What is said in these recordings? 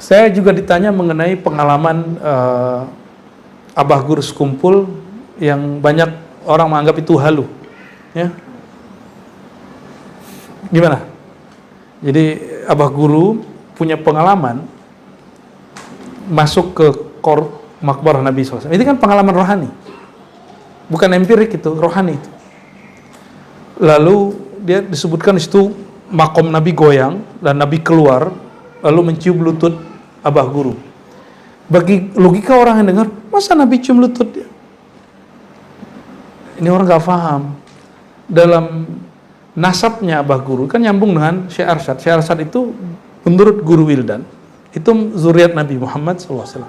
Saya juga ditanya mengenai pengalaman Abah Guru sekumpul yang banyak orang menganggap itu halu, ya. Gimana? Jadi Abah Guru punya pengalaman masuk ke makbarah Nabi SAW. Ini kan pengalaman rohani, bukan empirik, itu rohani itu. Lalu dia disebutkan di situ makom Nabi goyang dan Nabi keluar lalu mencium lutut Abah Guru. Bagi logika orang yang dengar, masa Nabi cium lutut dia? Ini orang gak paham. Dalam nasabnya Abah Guru kan nyambung dengan Syekh Arsyad. Syekh Arsyad itu menurut Guru Wildan itu zuriat Nabi Muhammad SAW.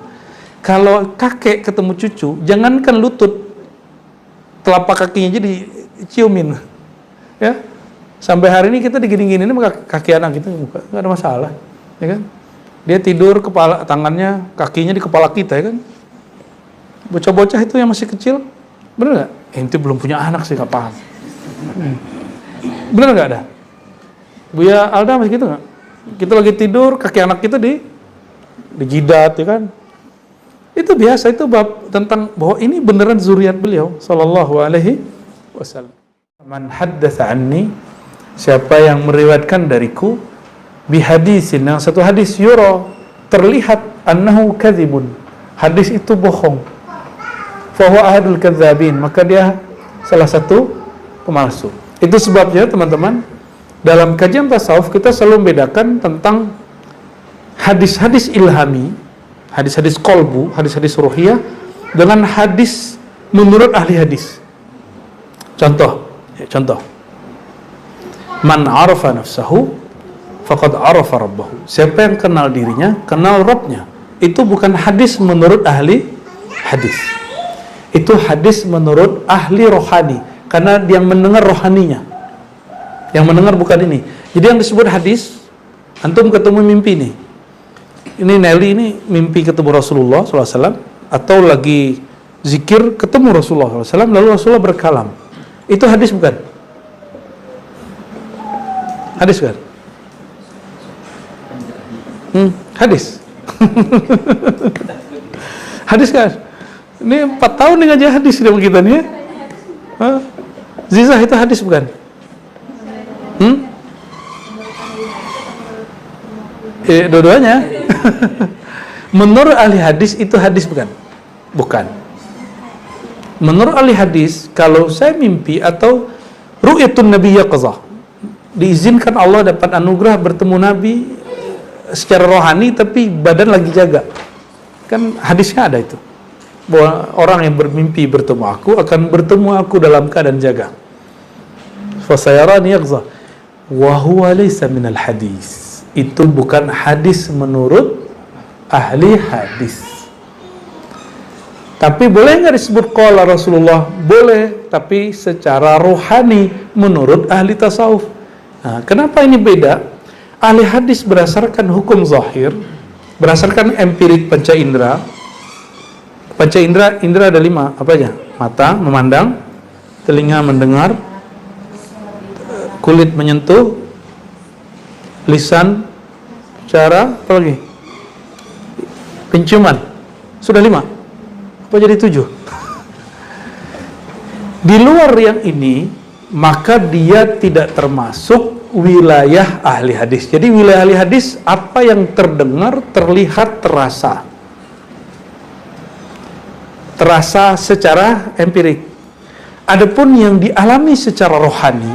Kalau kakek ketemu cucu, jangankan lutut, telapak kakinya jadi ciumin, ya. Sampai hari ini kita digini-gini ini kaki anak gitu, nggak ada masalah, ya kan? Dia tidur, kepala tangannya, kakinya di kepala kita, ya kan? Bocah-bocah itu yang masih kecil, bener nggak? Ente belum punya anak sih, nggak paham. Bener nggak ada? Buya Alda masih gitu nggak? Kita lagi tidur, kaki anak kita di jidat, ya kan? Itu biasa, itu bab tentang bahwa ini beneran zuriat beliau sallallahu alaihi wasallam. Man haddatsa anni, siapa yang meriwayatkan dariku, bihadisin, yang satu hadis, yura, terlihat, annahu kadzibun, hadis itu bohong, fahuwa ahadul kadzabin, maka dia salah satu pemalsu. Itu sebabnya teman-teman, dalam kajian tasawuf kita selalu membedakan tentang hadis-hadis ilhami, hadis-hadis kolbu, hadis-hadis ruhiyah, dengan hadis menurut ahli hadis. Contoh, man arafa nafsahu faqad arafa rabbahu. Siapa yang kenal dirinya, kenal Rabbnya. Itu bukan hadis menurut ahli hadis. Itu hadis menurut ahli rohani, karena yang mendengar rohaninya. Yang mendengar bukan ini. Jadi yang disebut hadis, antum ketemu mimpi nih. Ini Nelly ini mimpi ketemu Rasulullah SAW, atau lagi zikir ketemu Rasulullah SAW, lalu Rasulullah berkalam. Itu hadis bukan? Hadis kan? Hadis. Hadis kan? Ini 4 tahun nih ngaji hadis sama kita nih ya. Zizah itu hadis bukan? Dua-duanya. Menurut ahli hadis itu hadis bukan? Bukan. Menurut ahli hadis, kalau saya mimpi atau ru'yatun nabi yaqzah, diizinkan Allah dapat anugerah bertemu Nabi secara rohani tapi badan lagi jaga. Kan hadisnya ada itu, bahwa orang yang bermimpi bertemu aku akan bertemu aku dalam keadaan jaga. Fasayarani yaqzah wa huwa laysa minal hadis. Itu bukan hadis menurut ahli hadis. Tapi boleh nggak disebut qala Rasulullah? Boleh, tapi secara rohani menurut ahli tasawuf. Nah, kenapa ini beda? Ahli hadis berdasarkan hukum zahir, berdasarkan empirik panca indera. Panca indera, indera ada 5, apa aja? Mata memandang, telinga mendengar, kulit menyentuh, lisan cara, apa lagi? Penciuman. Sudah 5. Apa jadi 7? Di luar yang ini, maka dia tidak termasuk wilayah ahli hadis. Jadi wilayah ahli hadis, apa yang terdengar, terlihat, terasa. Terasa secara empirik. Adapun yang dialami secara rohani,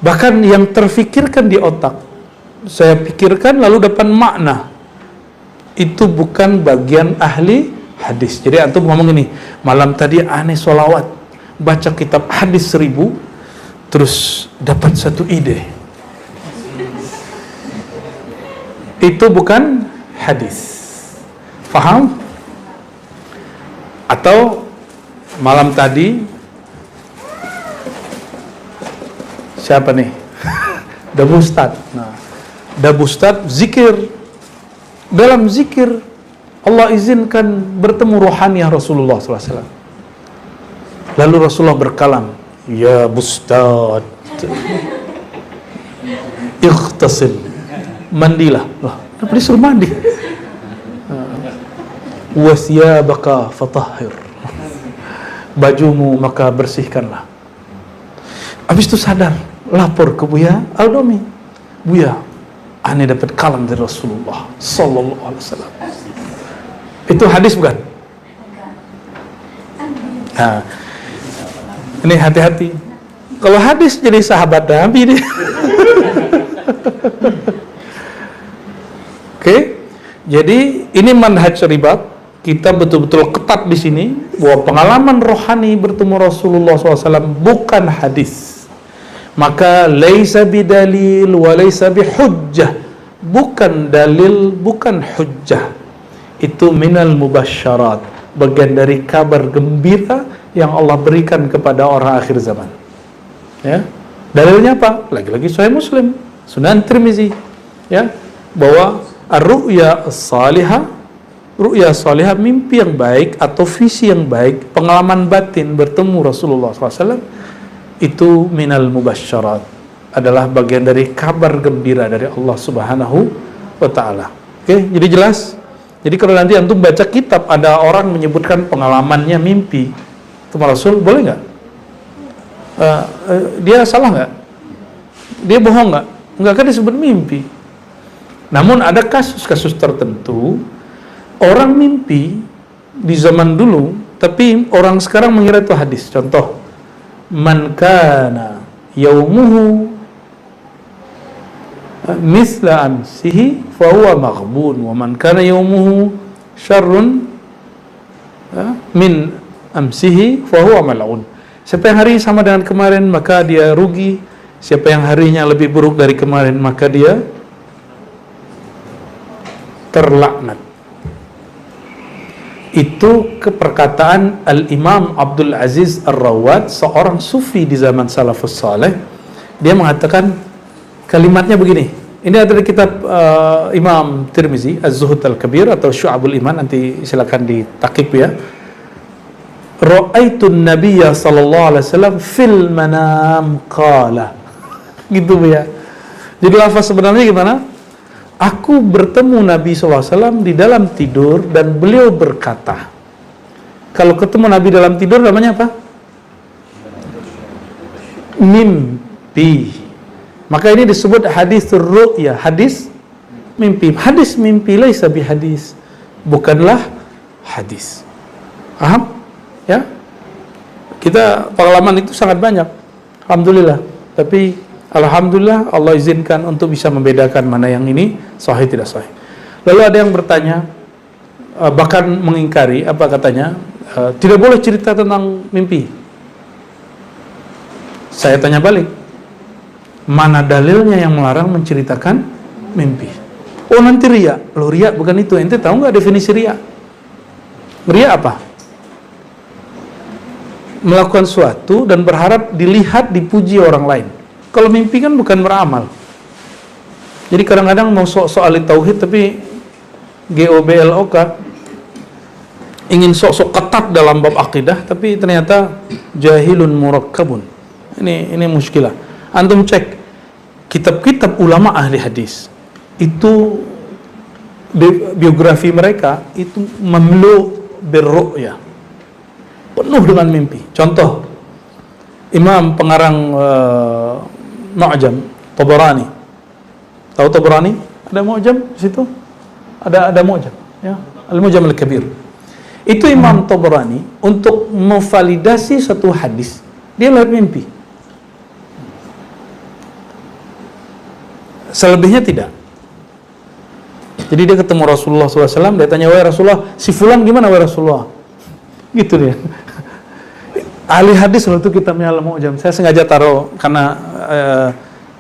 bahkan yang terfikirkan di otak, saya pikirkan lalu dapat makna, itu bukan bagian ahli hadis. Jadi antum ngomong ini, malam tadi aneh sholawat, baca kitab hadis 1000, terus dapat satu ide, itu bukan hadis. Faham? Atau malam tadi siapa nih? Dabu Ustad. Nah, Dabu Ustad zikir. Dalam zikir Allah izinkan bertemu rohaniah Rasulullah SAW. Lalu Rasulullah berkalam, ya Bustad, ightasil, mandilah. Lah, kenapa disuruh mandi? wa thiyabaka fatahhir. Bajumu maka bersihkanlah. Habis itu sadar, lapor ke Buya Al-Domi. Buya, aneh dapat kalam dari Rasulullah sallallahu alaihi wasallam. Itu hadis bukan? Nah, ini hati-hati. Kalau hadis jadi sahabat Nabi nih. Oke. Jadi ini manhaj ribat. Kita betul-betul ketat di sini bahwa pengalaman rohani bertemu Rasulullah SAW bukan hadis. Maka laisa bidalil wa laisa bihujjah. Bukan dalil, bukan hujjah. Itu minal mubasyarat, bagian dari kabar gembira yang Allah berikan kepada orang akhir zaman. Ya. Dalilnya apa? Lagi-lagi Sahih Muslim, Sunan Tirmizi, ya, bahwa ar-ru'ya as-salihah, ru'ya salihah, mimpi yang baik atau visi yang baik, pengalaman batin bertemu Rasulullah SAW, itu minal mubasyarat, adalah bagian dari kabar gembira dari Allah Subhanahu wa Ta'ala. Oke, jadi jelas. Jadi kalau nanti antum baca kitab ada orang menyebutkan pengalamannya mimpi sama Rasul, boleh nggak? Dia salah nggak? Dia bohong nggak? Nggak, kan disebut mimpi. Namun ada kasus-kasus tertentu orang mimpi di zaman dulu, tapi orang sekarang mengira itu hadis. Contoh, man kana yaumuhu misla amsihi fahuwa maghbun wa man kana yaumuhu syarrun min amsihi fahuwa mal'un. Siapa yang hari sama dengan kemarin maka dia rugi. Siapa yang harinya lebih buruk dari kemarin maka dia terlaknat. Itu keperkataan Al-Imam Abdul Aziz Ar-Rawad, seorang sufi di zaman salafus saleh. Dia mengatakan kalimatnya begini. Ini ada di kitab Imam Tirmizi, Az-Zuhud Al-Kabir atau Syu'abul Iman, nanti silakan ditakib ya. Ra'aitun Nabiyya sallallahu alaihi wasallam fil manam qala. Gitu ya. Jadi lafaz sebenarnya gimana? Aku bertemu Nabi SAW di dalam tidur dan beliau berkata. Kalau ketemu Nabi dalam tidur namanya apa? Mimpi. Maka ini disebut hadis ru'ya, hadis mimpi. Hadis mimpi laisa bihadis, bukanlah hadis. Paham? Ya, kita pengalaman itu sangat banyak, alhamdulillah. Tapi alhamdulillah Allah izinkan untuk bisa membedakan mana yang ini sahih tidak sahih. Lalu ada yang bertanya, bahkan mengingkari, apa katanya, tidak boleh cerita tentang mimpi. Saya tanya balik, mana dalilnya yang melarang menceritakan mimpi? Oh nanti riya. Loh, riya bukan itu. Ente tahu nggak definisi riya? Riya apa? Melakukan suatu dan berharap dilihat, dipuji orang lain. Kalau mimpi kan bukan beramal. Jadi kadang-kadang mau sok-sok ahli tauhid tapi GOBLOK, ingin sok-sok ketat dalam bab akidah tapi ternyata jahilun murakkabun. Ini muskilah. Antum cek kitab-kitab ulama ahli hadis. Itu biografi mereka itu mamlu birru'ya, penuh dengan mimpi. Contoh, Imam pengarang Mu'jam Tabarani. Tahu Tabarani? Ada Mu'jam di situ? Ada Mu'jam, ya. Al-Mu'jam Al-Kabir. Itu Imam Tabarani untuk memvalidasi satu hadis, dia lihat mimpi. Selebihnya tidak. Jadi dia ketemu Rasulullah SAW, dia tanya, wahai Rasulullah, si fulan gimana wahai Rasulullah? Gitu dia. Ahli hadis waktu kitabnya Al-Mu'jam. Saya sengaja taruh karena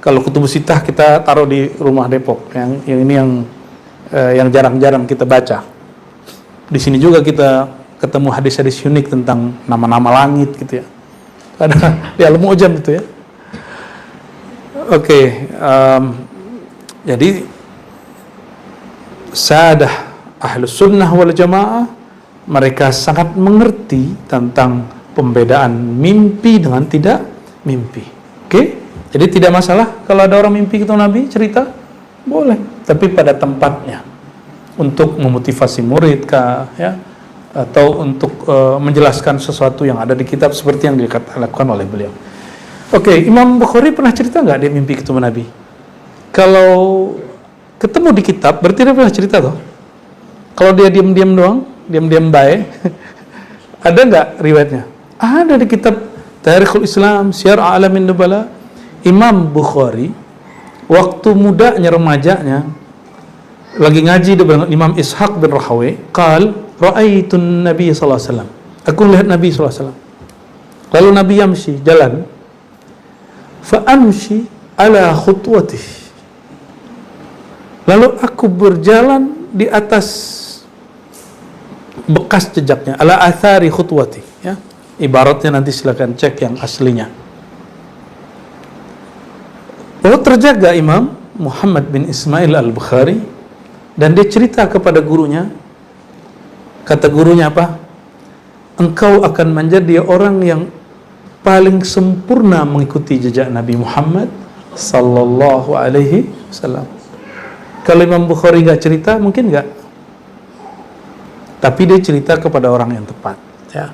kalau Kutubus Sittah kita taruh di rumah Depok. Yang ini yang jarang-jarang kita baca. Di sini juga kita ketemu hadis-hadis unik tentang nama-nama langit gitu ya. Ada di Al-Mu'jam itu ya. Oke, jadi sadah ahlus sunnah wal jamaah, mereka sangat mengerti tentang pembedaan mimpi dengan tidak mimpi. Oke? Jadi tidak masalah kalau ada orang mimpi ketemu Nabi cerita, boleh, tapi pada tempatnya. untuk memotivasi murid kah, ya, atau untuk menjelaskan sesuatu yang ada di kitab seperti yang dilakukan oleh beliau. Oke, Imam Bukhari pernah cerita nggak dia mimpi ketemu Nabi? Kalau ketemu di kitab, berarti dia pernah cerita toh. Kalau dia diam-diam doang, diam-diam baik, ada nggak riwayatnya? Ada di kitab Tarikhul Islam, Syiar A'lamin Nubala. Imam Bukhari waktu mudanya, remajanya, lagi ngaji dengan Imam Ishaq bin Rahawai, ra'aitun Nabi sallallahu alaihi wasallam. Aku melihat Nabi sallallahu alaihi wasallam. Lalu Nabi yamshi, jalan. Fa amshi ala khutwatih. Lalu aku berjalan di atas bekas jejaknya, ala athari khutwati, ya. Ibaratnya nanti silakan cek yang aslinya. Lalu terjaga Imam Muhammad bin Ismail al-Bukhari, dan dia cerita kepada gurunya. Kata gurunya apa? Engkau akan menjadi orang yang paling sempurna mengikuti jejak Nabi Muhammad sallallahu alaihi wasallam. Kalau Imam Bukhari nggak cerita, mungkin nggak. Tapi dia cerita kepada orang yang tepat, ya.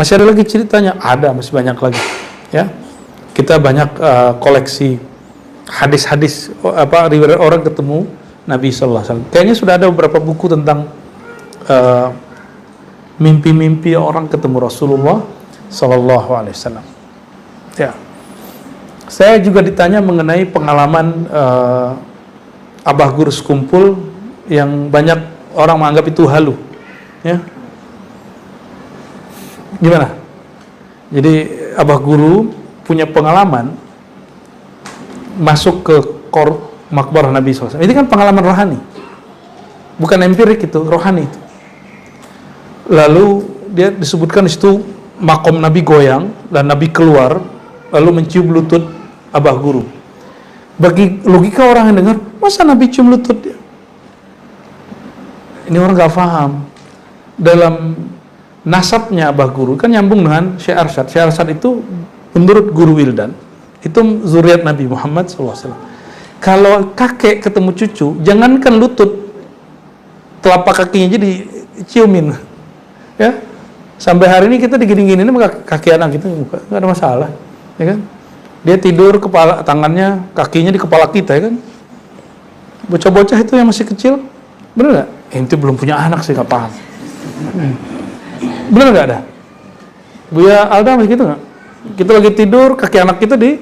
Masih ada lagi ceritanya? Ada, masih banyak lagi, ya. Kita banyak koleksi hadis-hadis riwayat orang ketemu Nabi sallallahu alaihi wasallam. Kayaknya sudah ada beberapa buku tentang mimpi-mimpi orang ketemu Rasulullah sallallahu alaihi wasallam. Ya. Saya juga ditanya mengenai pengalaman Abah Guru sekumpul yang banyak orang menganggap itu halu, ya. Gimana? Jadi Abah Guru punya pengalaman masuk ke makbarah Nabi SAW. Ini kan pengalaman rohani, bukan empirik, itu rohani itu. Lalu dia disebutkan di situ makom Nabi goyang dan Nabi keluar lalu mencium lutut Abah Guru. Bagi logika orang yang dengar, masa Nabi cium lutut dia? Ini orang gak paham. Dalam nasabnya Abah Guru kan nyambung dengan Syekh Arsyad. Syekh Arsyad itu menurut Guru Wildan itu zuriat Nabi Muhammad SAW. Kalau kakek ketemu cucu, jangankan lutut, telapak kakinya jadi ciumin, ya. Sampai hari ini kita digini-gini ini kaki anak kita nggak ada masalah, ya kan? Dia tidur, kepala tangannya, kakinya di kepala kita, ya kan? Bocah-bocah itu yang masih kecil, bener nggak? Ente belum punya anak sih, nggak paham. Bener nggak ada? Buya Alda masih gitu nggak? Kita lagi tidur, kaki anak kita di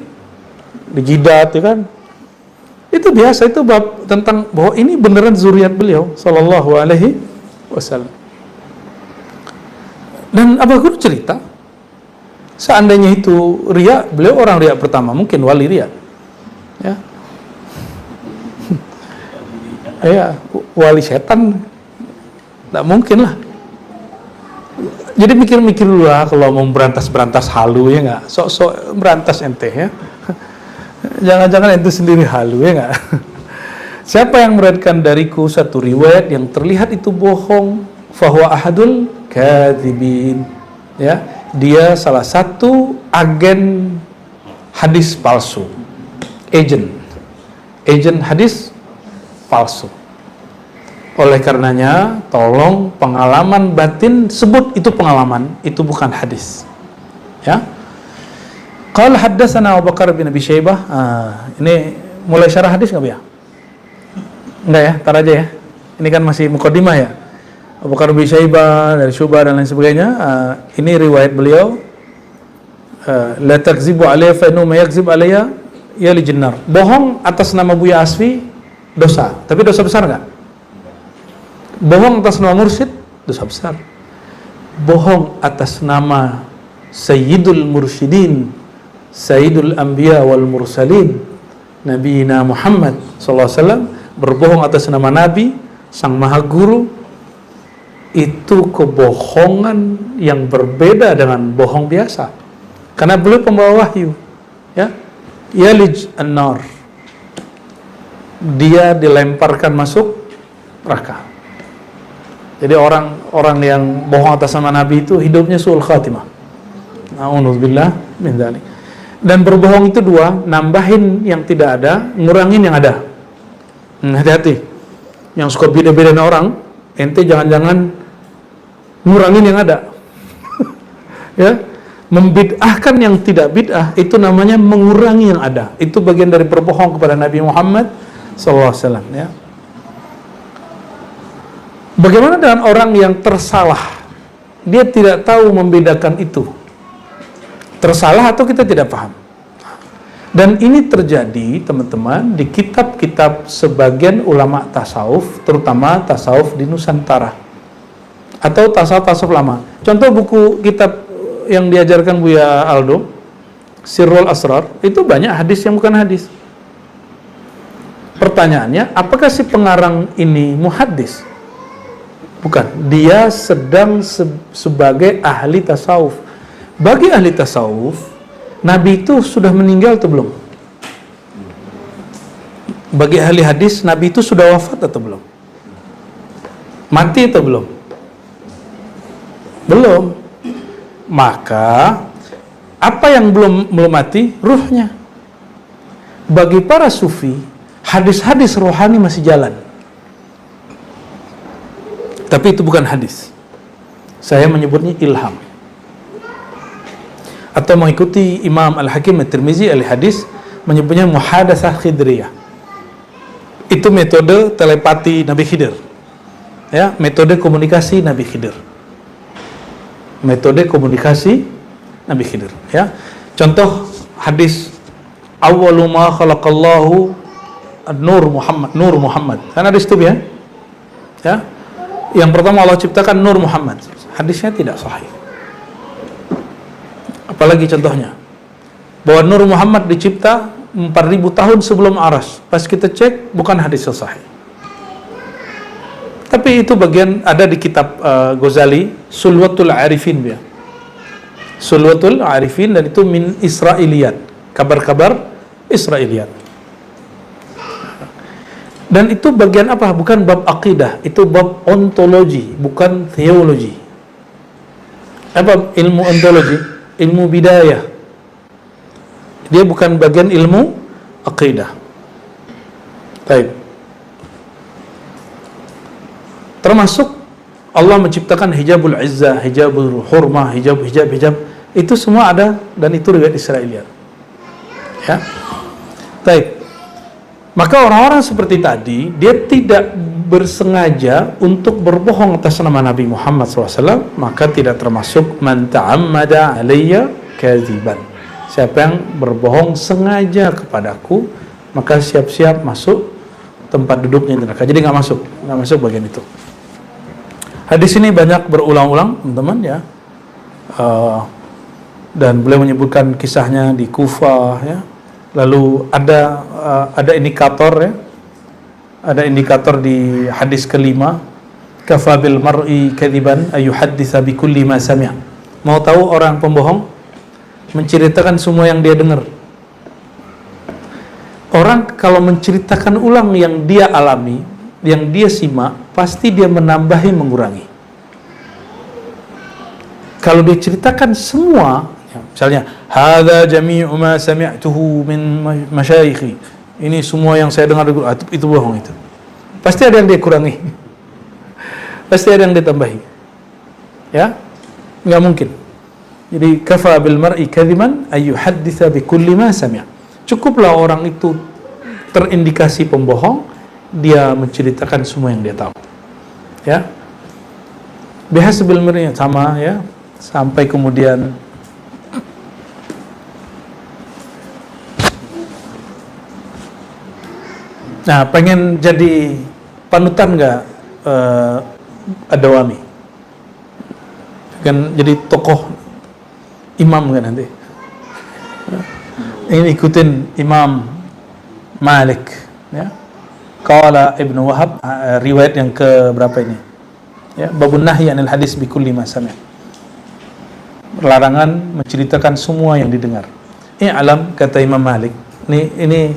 jidat, ya kan? Itu biasa, itu bab tentang bahwa ini beneran zuriat beliau sallallahu alaihi wasallam. Dan Abah Guru cerita, seandainya itu riya, beliau orang riya pertama, mungkin wali riya, ya. Ya, wali setan tidak mungkin lah. Jadi mikir-mikir dulu lah kalau mau berantas halu, ya nggak, sok-sok berantas ente, ya. Jangan-jangan ente sendiri halu, ya nggak. Siapa yang meriwayatkan dariku satu riwayat yang terlihat itu bohong, fahuwa ahadul kadzibin, ya, dia salah satu agen hadis palsu, agent hadis palsu. Oleh karenanya, tolong pengalaman batin sebut itu pengalaman, itu bukan hadis, ya. Qala haddatsana Abu Bakar bin Abi Syaibah. Ini mulai syarah hadis nggak, ya? Enggak ya, tar aja ya. Ini kan masih muqaddimah, ya. Abu Bakar bin Syaibah dari Syu'bah dan lain sebagainya. Ini riwayat beliau. La takzibu alayya fa innahu ma yakzib alayya ya li jinnar. Bohong atas nama Buya Asfi dosa, tapi dosa besar enggak? Bohong atas nama mursyid dosa besar. Bohong atas nama Sayyidul Mursyidin, Sayyidul Anbiya wal Mursalin, Nabiina Muhammad sallallahu alaihi wasallam, berbohong atas nama Nabi Sang Maha Guru, itu kebohongan yang berbeda dengan bohong biasa. Karena beliau pembawa wahyu, ya. Yalij an-nar, dia dilemparkan masuk neraka. Jadi orang yang bohong atas nama Nabi itu hidupnya su'ul khatimah. Na'udzubillah min dzalik. Dan berbohong itu dua, nambahin yang tidak ada, ngurangin yang ada. Hati-hati. Yang suka beda-bedain orang, ente jangan-jangan ngurangin yang ada. Ya, membid'ahkan yang tidak bid'ah itu namanya mengurangi yang ada. Itu bagian dari berbohong kepada Nabi Muhammad SAW. Ya. Bagaimana dengan orang yang tersalah? Dia tidak tahu membedakan itu. Tersalah atau kita tidak paham. Dan ini terjadi, teman-teman, di kitab-kitab sebagian ulama tasawuf, terutama tasawuf di Nusantara atau tasawuf lama. Contoh buku kitab yang diajarkan Buya Aldo, Sirrul Asrar, itu banyak hadis yang bukan hadis. Pertanyaannya, apakah si pengarang ini muhaddis? Bukan, dia sedang sebagai ahli tasawuf. Bagi ahli tasawuf, Nabi itu sudah meninggal atau belum? Bagi ahli hadis, Nabi itu sudah wafat atau belum? Mati atau belum? Belum. Maka apa yang belum mati? Ruhnya. Bagi para sufi, hadis-hadis rohani masih jalan. Tapi itu bukan hadis. Saya menyebutnya ilham. Atau mengikuti Imam Al-Hakim At-Tirmizi al-hadis menyebutnya muhadatsah khidriyah. Itu metode telepati Nabi Khidir. Ya, metode komunikasi Nabi Khidir. Metode komunikasi Nabi Khidir, ya. Contoh hadis awwalu ma khalaqallahu an-nur Muhammad. Kan hadis itu ya. Ya. Yang pertama Allah ciptakan Nur Muhammad. Hadisnya tidak sahih. Apalagi contohnya, bahwa Nur Muhammad dicipta 4000 tahun sebelum Aras. Pas kita cek, bukan hadis sahih. Tapi itu bagian ada di kitab Ghazali, Sulwatul Arifin ya. Sulwatul Arifin, dan itu min Israiliyat, kabar-kabar Israiliyat. Dan itu bagian apa? Bukan bab akidah, itu bab ontologi, bukan teologi. Apa ilmu ontologi? Ilmu bidayah. Dia bukan bagian ilmu akidah. Baik. Termasuk Allah menciptakan hijabul izzah, hijabul hurmah, hijab. Itu semua ada, dan itu riwayat Israiliyat. Ya. Baik. Maka orang-orang seperti tadi, dia tidak bersengaja untuk berbohong atas nama Nabi Muhammad SAW, maka tidak termasuk man ta'ammada alayya kadziban. Siapa yang berbohong sengaja kepadaku, maka siap-siap masuk tempat duduknya di neraka. Jadi nggak masuk bagian itu. Hadis ini banyak berulang-ulang, teman-teman ya. Dan beliau menyebutkan kisahnya di Kufah ya. Lalu ada indikator ya. Ada indikator di hadis kelima, kafa bil mar'i kadziban ayuhadditsa bi kulli ma sami'a. Mau tahu orang pembohong? Menceritakan semua yang dia dengar. Orang kalau menceritakan ulang yang dia alami, yang dia simak, pasti dia menambahi, mengurangi. Kalau dia ceritakan semua, misalnya, hadza jami'u ma sami'tuhu min masyayikhi. Ini semua yang saya dengar, itu bohong itu. Pasti ada yang dia kurangi. Pasti ada yang dia tambahi. Ya? Enggak mungkin. Jadi kafa bil mar'i kadziban ayyuhadditsa bi kulli ma sami'a. Cukuplah orang itu terindikasi pembohong, dia menceritakan semua yang dia tahu. Ya? Bihasbil mar'i sama ya, sampai kemudian nah, pengen jadi panutan nggak Ad-Dawami? Kan jadi tokoh imam kan nanti. Ingin ikutin Imam Malik ya. Qala Ibnu Wahab, riwayat yang ke berapa ini? Ya, babun nahyi anil hadis bi kulli ma sami'. Larangan menceritakan semua yang didengar. I'lam, kata Imam Malik. Ini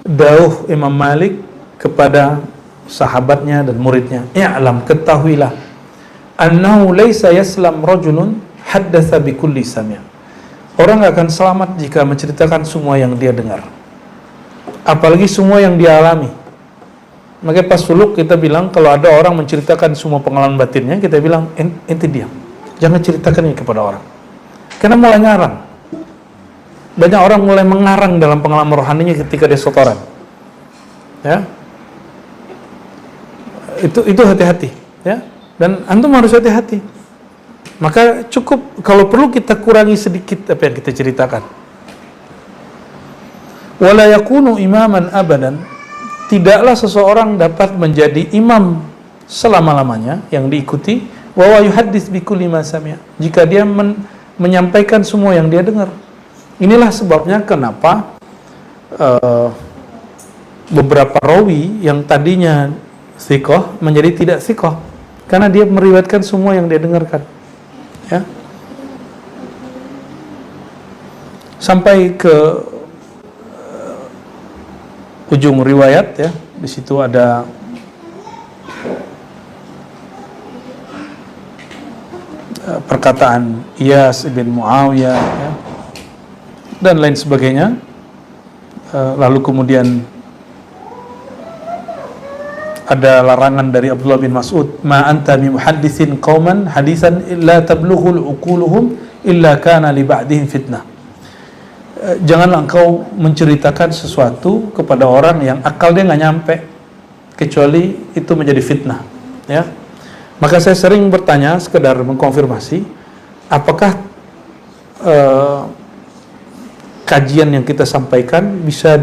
dauh Imam Malik kepada sahabatnya dan muridnya. I'lam, ketahuilah, annahu laisa yaslam rajulun haddatsa bi kulli sami'. Orang nggak akan selamat jika menceritakan semua yang dia dengar, apalagi semua yang dia alami. Makanya pas suluk kita bilang, kalau ada orang menceritakan semua pengalaman batinnya, kita bilang, ente diam, jangan ceritakannya kepada orang, karena mulai ngarang. Banyak orang mulai mengarang dalam pengalaman rohaninya ketika dia setoran. Ya, itu hati-hati, ya. Dan antum harus hati-hati. Maka cukup, kalau perlu kita kurangi sedikit apa yang kita ceritakan. Wala yakunu imaman abadan, tidaklah seseorang dapat menjadi imam selama-lamanya yang diikuti, wa yuhaddits bi kulli ma sami'a, jika dia menyampaikan semua yang dia dengar. Inilah sebabnya kenapa beberapa rawi yang tadinya thiqah menjadi tidak thiqah, karena dia meriwayatkan semua yang dia dengarkan. Ya, sampai ke ujung riwayat, ya, di situ ada perkataan Iyas bin Muawiyah, ya, dan lain sebagainya. Lalu kemudian ada larangan dari Abdullah bin Mas'ud, ma anta bi muhadditsin qauman hadisan illa tablughul uquluhum illa kana li ba'dihim fitnah. Janganlah engkau menceritakan sesuatu kepada orang yang akal dia nggak nyampe, kecuali itu menjadi fitnah, ya. Maka saya sering bertanya, sekedar mengkonfirmasi, apakah kajian yang kita sampaikan bisa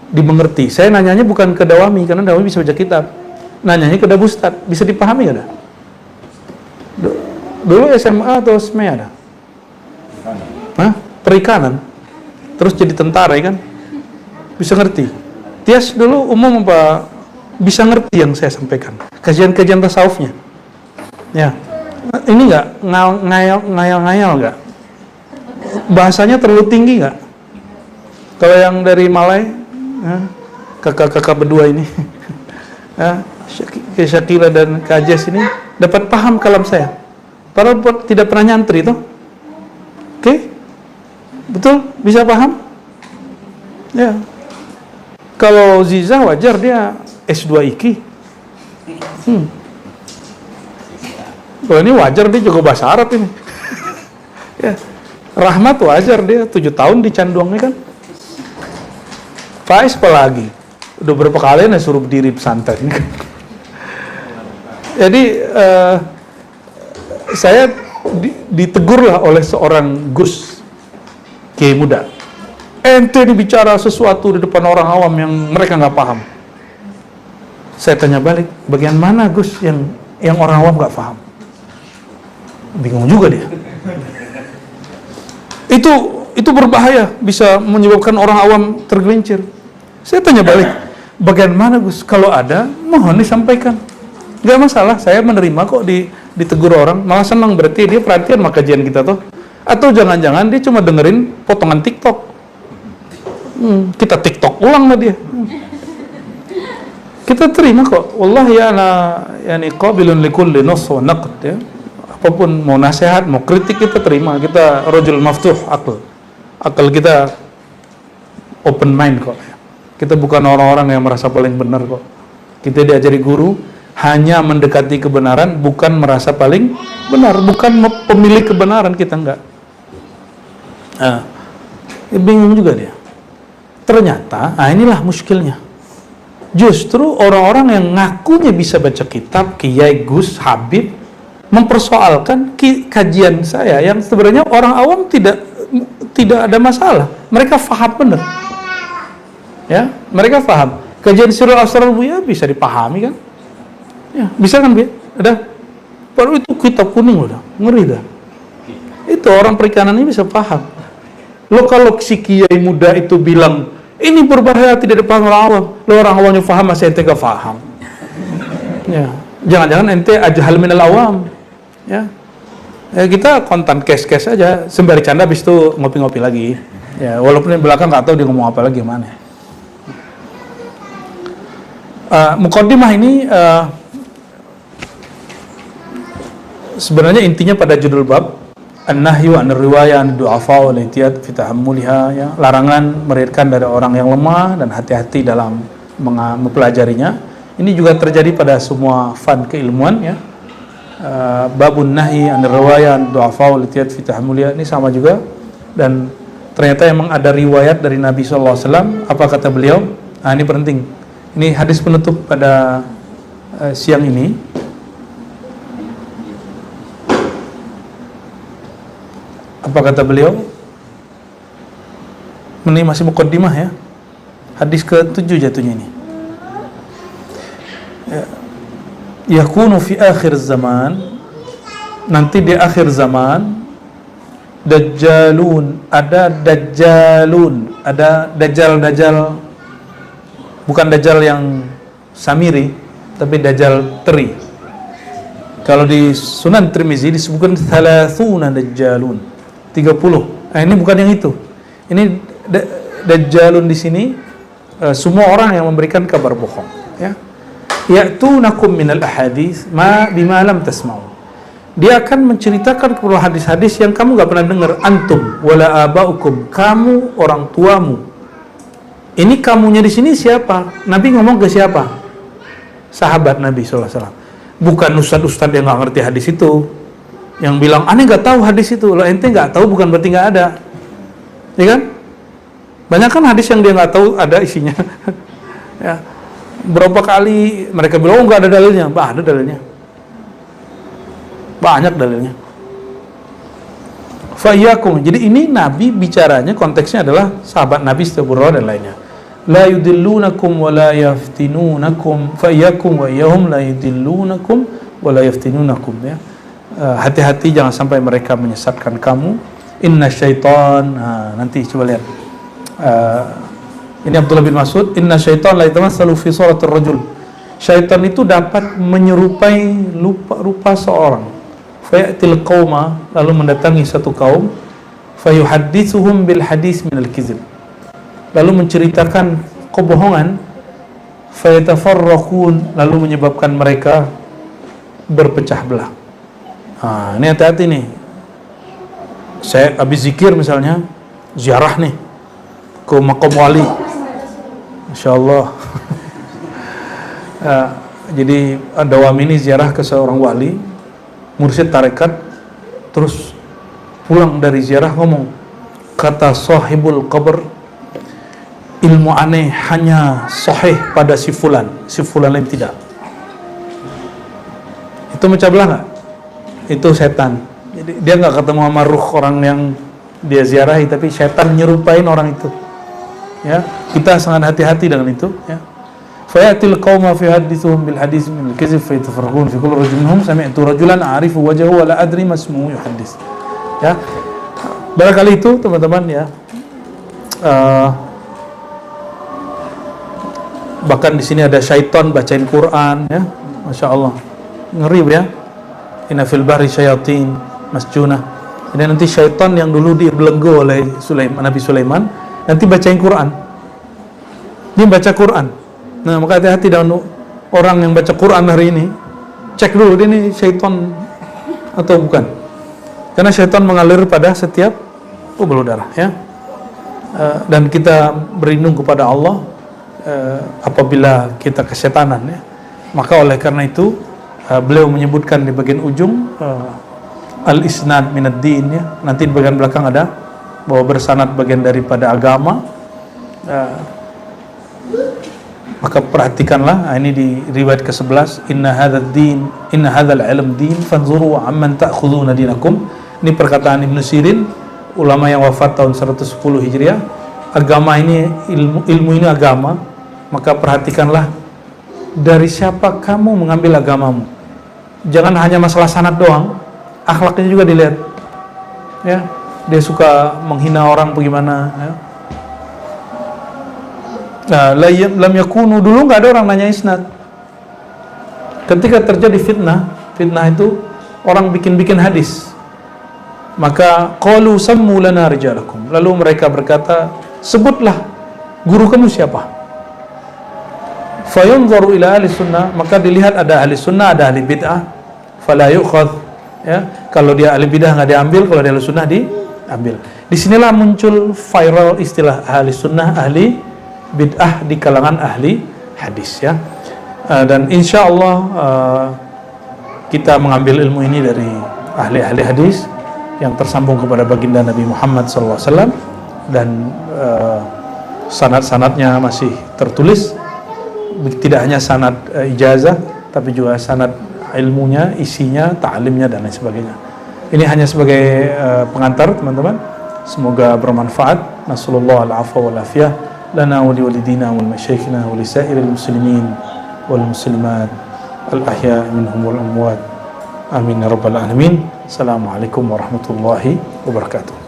dimengerti. Saya nanyanya bukan ke Dawami, karena Dawami bisa baca kitab. Nanyanya ke Dabu Ustad, bisa dipahami nggak ada? Dulu SMA atau SME ada? Hah? Perikanan. Terus jadi tentara, ya kan? Bisa ngerti. Tias dulu umum apa? Bisa ngerti yang saya sampaikan. Kajian-kajian tasawufnya. Ya. Ini nggak ngayal-ngayal nggak? Bahasanya terlalu tinggi nggak? Kalau yang dari Malay, kakak-kakak berdua ini, Syakila dan Kajes ini dapat paham kalam saya, padahal tidak pernah nyantri tuh. Oke? Betul? Bisa paham? Ya. Kalau Ziza wajar dia S2 IKI. Kalau ini wajar dia juga bahasa Arab ini. Ya. Rahmat wajar dia 7 tahun di Canduangnya kan. Faiz apalagi udah berapa kali nih suruh berdiri pesantren. Jadi saya ditegurlah oleh seorang Gus Kiai muda, ente dibicara sesuatu di depan orang awam yang mereka nggak paham. Saya tanya balik, bagian mana Gus yang orang awam nggak paham? Bingung juga dia. Itu berbahaya, bisa menyebabkan orang awam tergelincir. Saya tanya balik, bagian mana Gus? Kalau ada, mohon disampaikan. Gak masalah, saya menerima kok ditegur orang. Malah senang, berarti dia perhatian sama kajian kita tuh. Atau jangan-jangan dia cuma dengerin potongan TikTok. Kita TikTok ulang lah dia. Kita terima kok. Wallah yani qabilun likulli nass wa naqd, ya. Apapun, mau nasihat, mau kritik, kita terima. Kita rajul maftuh akal kita open mind kok. Kita bukan orang-orang yang merasa paling benar kok. Kita diajari guru hanya mendekati kebenaran, bukan merasa paling benar, bukan pemilik kebenaran, kita enggak. Bingung juga dia. Ternyata, inilah muskilnya. Justru orang-orang yang ngakunya bisa baca kitab, Kiai, Gus, Habib, mempersoalkan kajian saya yang sebenarnya orang awam tidak ada masalah. Mereka faham benar. Ya, mereka paham. Kajian Sirul Asrar Buya bisa dipahami kan? Ya, bisa kan, Bi? Ada. Baru itu kitab kuning udah, ngeri dah. Itu orang perikanan ini bisa paham. Lo kalau si kiai muda itu bilang, ini berbahaya, tidak dipahami orang awam. Lo orang awamnya paham, masih ente gak paham. Ya, jangan-jangan ente ajhal minal awam. Ya. Kita kontan kes-kes aja, sembari canda, habis itu ngopi-ngopi lagi. Ya, walaupun di belakang nggak tahu dia ngomong apa lagi gimana. Muqaddimah ini sebenarnya intinya pada judul bab An-nahyu an riwayah an du'afa wal ihtiyat fi tahammuliha, ya, larangan meriwayatkan dari orang yang lemah dan hati-hati dalam mempelajarinya. Ini juga terjadi pada semua fan keilmuan, ya. Babun nahi an riwayah an du'afa wal ihtiyat fi tahammuliha, ini sama juga. Dan ternyata emang ada riwayat dari Nabi SAW. Apa kata beliau? Nah, ini penting. Ini hadis penutup pada siang ini. Apa kata beliau? Ini masih muqaddimah, ya. Hadis ke-7 jatuhnya ini. Yakunu fi akhir zaman, nanti di akhir zaman, dajjalun, ada dajjal, bukan dajjal yang samiri, tapi dajjal teri. Kalau di Sunan Tirmizi disebutkan 30 dajjalun, 30. Nah, ini bukan yang itu. Ini dajjalun di sini semua orang yang memberikan kabar bohong, ya. Ya'tunakum minal ahadits ma bima lam tasma'u. Dia akan menceritakan kepada hadis-hadis yang kamu gak pernah dengar. Antum wala abaukum, kamu, orang tuamu. Ini kamunya di sini siapa? Nabi ngomong ke siapa? Sahabat Nabi SAW. Bukan ustad-ustad yang gak ngerti hadis itu, yang bilang aneh gak tahu hadis itu. Lah ente gak tahu bukan berarti gak ada, ya kan? Banyak kan hadis yang dia gak tahu ada isinya. Ya. Berapa kali mereka bilang, oh gak ada dalilnya. Bah, ada dalilnya, banyak dalilnya. Fa'iyyakum. Jadi ini Nabi bicaranya, konteksnya adalah sahabat Nabi Istighfar dan lainnya. La yudillunakum wa la yaftinunakum fa'iyyakum wa iyyahum la yudillunakum wa la yaftinunakum, ya. Hati-hati jangan sampai mereka menyesatkan kamu. Inna syaitan, nanti coba lihat. Ini Abdullah bin Mas'ud, inna syaitan la yatamassalu fi suratir rajul. Syaitan itu dapat menyerupai rupa seorang. Fayatil qauma, lalu mendatangi satu kaum, fayuhadditsuhum bil hadis minal kizib, lalu menceritakan kebohongan, fayatafarraqun, lalu menyebabkan mereka berpecah belah. Ini hati-hati nih. Saya habis zikir misalnya, ziarah nih ke makam wali, insyaallah. Jadi ada wamini ziarah ke seorang wali, mursyid tarekat, terus pulang dari ziarah ngomong, kata sahibul qabr, ilmu aneh hanya sahih pada si fulan lain tidak. Itu mecah belah nggak? Itu setan. Jadi dia nggak ketemu sama ruh orang yang dia ziarahi, tapi setan nyerupain orang itu, ya. Kita sangat hati-hati dengan itu, ya. Fayatil qauma fi hadithuhum bil hadis min al-kizib fa yatafarraqun fi kulli rajulin minhum sami'tu rajulan a'rifu wajhahu wa la adri ma ismuhu yuhaddits. Ya. Barangkali itu teman-teman, ya. Bahkan di sini ada syaitan bacain Quran, ya. Masya Allah. Ngeri, ya. Inna fil bahri syayatin masjunah. Ini nanti syaitan yang dulu dibelenggu oleh Nabi Sulaiman nanti bacain Quran. Dia baca Quran. Nah, maka hati-hati dengan orang yang baca Quran hari ini. Cek dulu dia ini syaitan atau bukan. Karena syaitan mengalir pada setiap pembuluh darah, ya. Dan kita berlindung kepada Allah apabila kita kesetanan, ya. Maka oleh karena itu beliau menyebutkan di bagian ujung al-isnad minad din, ya. Nanti di bagian belakang ada bahwa bersanad bagian daripada agama. Maka perhatikanlah, ini di riwayat ke-11, inna hadzal ilm din fanzuru amman ta'khuduna dinakum. Ini perkataan Ibnu Sirin, ulama yang wafat tahun 110 Hijriah. Agama ini, ilmu ini agama, maka perhatikanlah dari siapa kamu mengambil agamamu. Jangan hanya masalah sanad doang, akhlaknya juga dilihat, ya. Dia suka menghina orang bagaimana, ya. Nah, lam yakunu, dulu nggak ada orang nanya isnad. Ketika terjadi fitnah itu orang bikin hadis, maka qalu sammu lana rijalakum, lalu mereka berkata, sebutlah guru kamu siapa. Fayunzaru ila ahli sunnah, maka dilihat ada ahli sunnah, ada ahli bid'ah, fala yu'khadh Ya, kalau dia ahli bidah nggak diambil, kalau dia ahli sunnah diambil. Disinilah muncul viral istilah ahli sunnah, ahli bid'ah di kalangan ahli hadis ya. Dan insya Allah kita mengambil ilmu ini dari ahli-ahli hadis yang tersambung kepada baginda Nabi Muhammad SAW, dan sanad-sanadnya masih tertulis, tidak hanya sanad ijazah, tapi juga sanad ilmunya, isinya, ta'limnya, dan lain sebagainya. Ini hanya sebagai pengantar teman-teman. Semoga bermanfaat. Nasallallahu al-afwa wal afiyah lana wa liwalidina wal masyayikhina wa lisairil muslimin wal muslimat al-ahya minhum wal amwat. Amin ya rabbal alamin. Assalamualaikum warahmatullahi wabarakatuh.